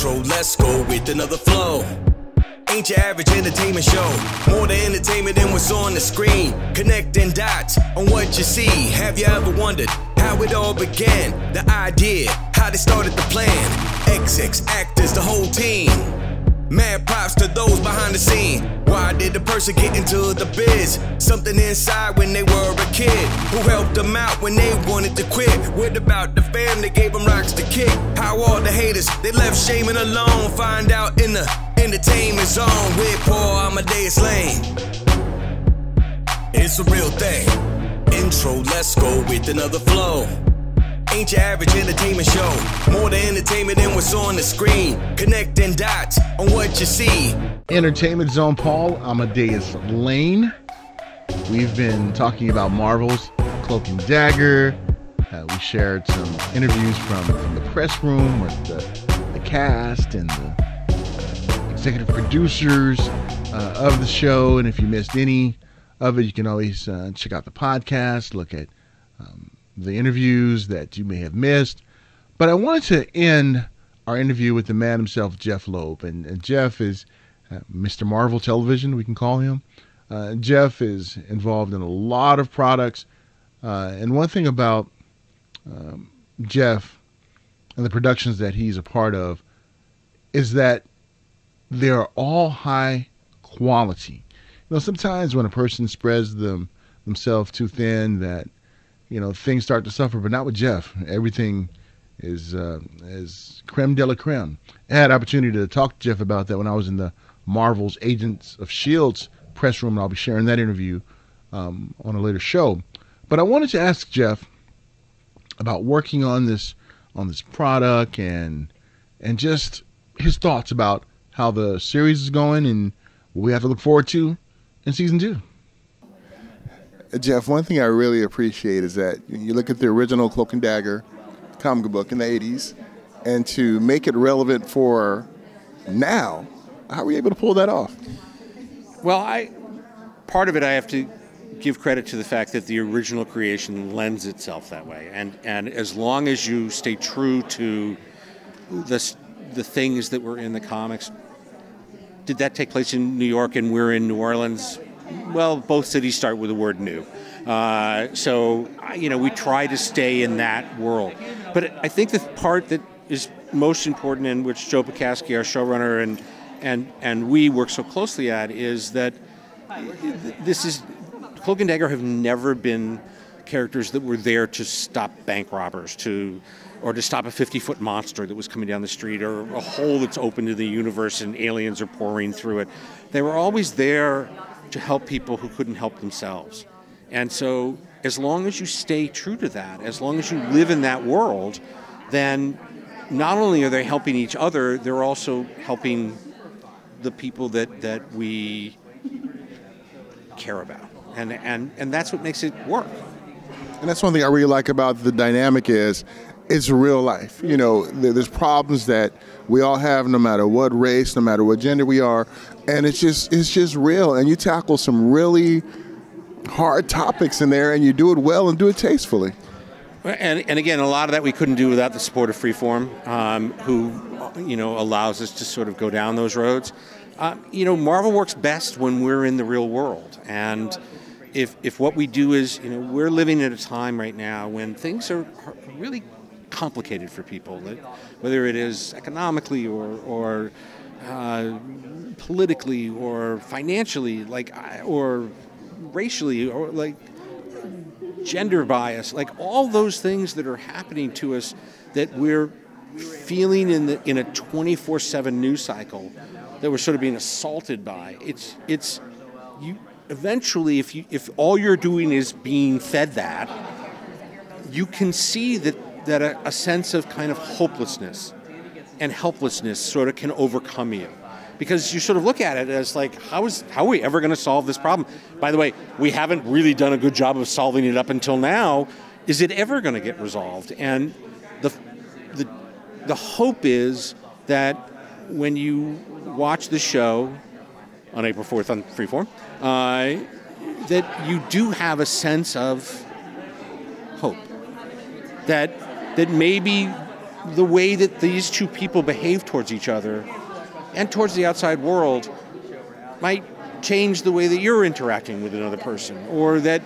Intro, let's go with another flow. Ain't your average entertainment show. More than entertainment than what's on the screen. Connecting dots on what you see. Have you ever wondered how it all began? The idea, how they started the plan. Execs, actors, the whole team. Mad props to those behind the scene. Why did the person get into the biz? Something inside when they were a kid. Who helped them out when they wanted to quit? What about the fam that gave them rocks to kick? How all the haters, they left shaming alone. Find out in the entertainment zone with Paul Amadeus Lane. It's a real thing. Intro, let's go with another flow. Ain't your average entertainment show. More than entertainment than what's on the screen. Connecting dots on what you see. Entertainment Zone, Paul Amadeus Lane. We've been talking about Marvel's Cloak and Dagger. We shared some interviews from the press room with the cast and the executive producers of the show. And if you missed any of it, you can always check out the podcast, look at the interviews that you may have missed. But I wanted to end our interview with the man himself, Jeph Loeb. And Jeph is Mr. Marvel Television, we can call him. Jeph is involved in a lot of products. And one thing about Jeph and the productions that he's a part of is that they're all high quality. You know, sometimes when a person spreads themselves too thin, that things start to suffer, but not with Jeph. Everything is creme de la creme. I had an opportunity to talk to Jeph about that when I was in the Marvel's Agents of S.H.I.E.L.D.'s press room, and I'll be sharing that interview on a later show. But I wanted to ask Jeph about working on this product and just his thoughts about how the series is going and what we have to look forward to in season 2. Jeph, one thing I really appreciate is that you look at the original Cloak and Dagger comic book in the 80s, and to make it relevant for now, how were you able to pull that off? Well, part of it I have to give credit to the fact that the original creation lends itself that way. And as long as you stay true to the things that were in the comics. Did that take place in New York and we're in New Orleans? Well, both cities start with the word new. So we try to stay in that world. But I think the part that is most important, and which Joe Pekaski, our showrunner, and we work so closely at, is that Cloak and Dagger have never been characters that were there to stop bank robbers, or to stop a 50-foot monster that was coming down the street, or a hole that's open to the universe and aliens are pouring through it. They were always there to help people who couldn't help themselves. And so as long as you stay true to that, as long as you live in that world, then not only are they helping each other, they're also helping the people that we care about. And that's what makes it work. And that's one thing I really like about the dynamic is it's real life. There's problems that we all have, no matter what race, no matter what gender we are, and it's just real. And you tackle some really hard topics in there, and you do it well and do it tastefully. And again, a lot of that we couldn't do without the support of Freeform, who allows us to sort of go down those roads. Marvel works best when we're in the real world, and if what we do is, we're living at a time right now when things are really complicated for people, whether it is economically or politically or financially, or racially, or gender bias, all those things that are happening to us that we're feeling in a 24/7 news cycle that we're sort of being assaulted by. It's you eventually, if all you're doing is being fed that, you can see that a sense of kind of hopelessness and helplessness sort of can overcome you. Because you sort of look at it as how are we ever going to solve this problem? By the way, we haven't really done a good job of solving it up until now. Is it ever going to get resolved? And the hope is that when you watch the show on April 4th on Freeform, that you do have a sense of hope. That maybe the way that these two people behave towards each other and towards the outside world might change the way that you're interacting with another person, or that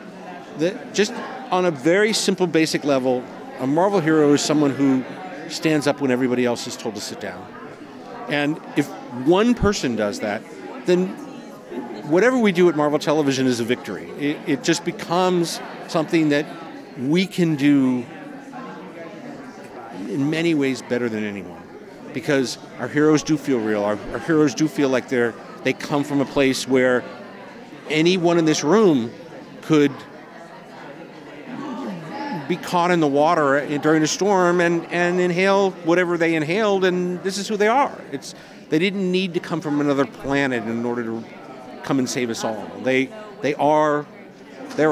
just on a very simple, basic level, a Marvel hero is someone who stands up when everybody else is told to sit down. And if one person does that, then whatever we do at Marvel Television is a victory. It just becomes something that we can do in many ways better than anyone, because our heroes do feel real. Our heroes do feel like they come from a place where anyone in this room could be caught in the water during a storm and inhale whatever they inhaled, and this is who they are. They didn't need to come from another planet in order to come and save us all. They're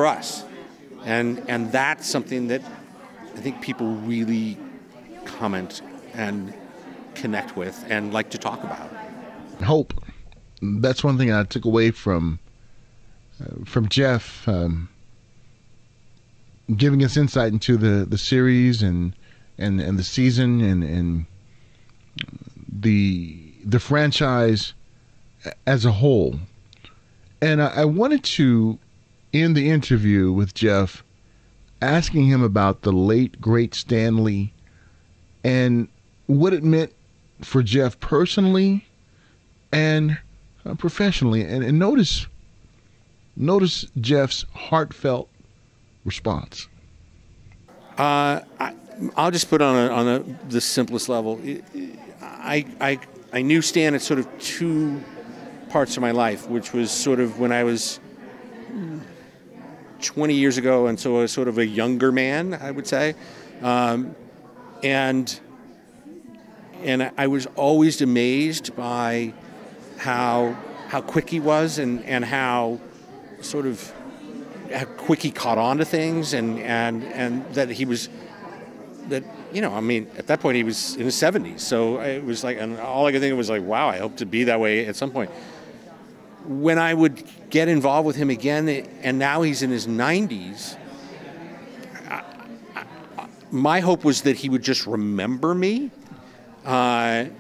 us, and that's something that I think people really comment and connect with and like to talk about. Hope. That's one thing I took away from Jeph. Giving us insight into the series and the season and the franchise as a whole. And I wanted to end the interview with Jeph asking him about the late, great Stan Lee and what it meant for Jeph personally and professionally. And notice Jeff's heartfelt response. I'll just put on the simplest level. I knew Stan at sort of two parts of my life, which was sort of when I was 20 years ago, and so I was sort of a younger man, I would say, and I was always amazed by how quick he was and how sort of how quick he caught on to things, and that he was, that, you know, I mean, at that point he was in his 70s, so it was like, and all I could think of was like, wow, I hope to be that way at some point. When I would get involved with him again, and now he's in his 90s, my hope was that he would just remember me, and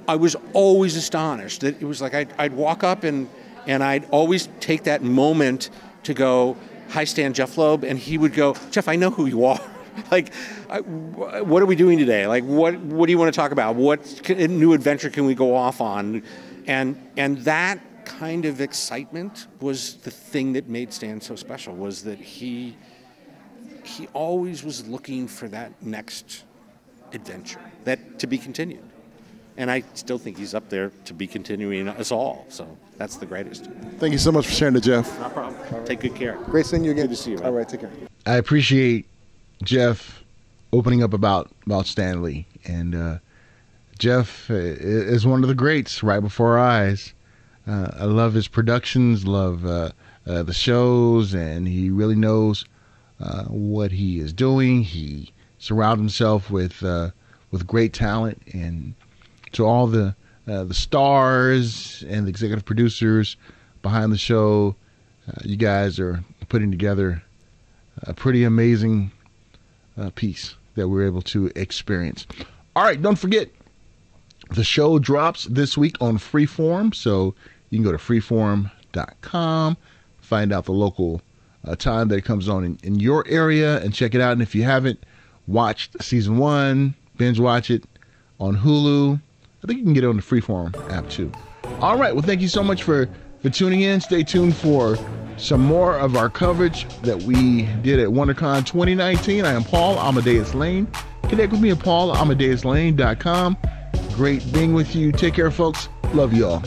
I was always astonished that it was like I'd walk up and I'd always take that moment to go, "Hi, Stan, Jeph Loeb," and he would go, "Jeph, I know who you are. Like, what are we doing today? Like, what do you want to talk about? What new adventure can we go off on?" And that kind of excitement was the thing that made Stan so special, was that he always was looking for that next adventure, that to be continued. And I still think he's up there to be continuing us all. So that's the greatest. Thank you so much for sharing it, Jeph. No problem. Right. Take good care. Great seeing you again. Good to see you. Man. All right, take care. I appreciate Jeph opening up about Stan Lee. And Jeph is one of the greats right before our eyes. I love his productions, love the shows, and he really knows what he is doing. He surrounds himself with great talent, and to all the stars and the executive producers behind the show, you guys are putting together a pretty amazing piece that we're able to experience. All right, don't forget, the show drops this week on Freeform, so you can go to freeform.com, find out the local time that it comes on in your area, and check it out. And if you haven't watched season 1, binge watch it on Hulu. I think you can get it on the Freeform app too. All right, well, thank you so much for tuning in. Stay tuned for some more of our coverage that we did at WonderCon 2019. I am Paul Amadeus Lane. Connect with me at paulamadeuslane.com. Great being with you. Take care, folks. Love you all.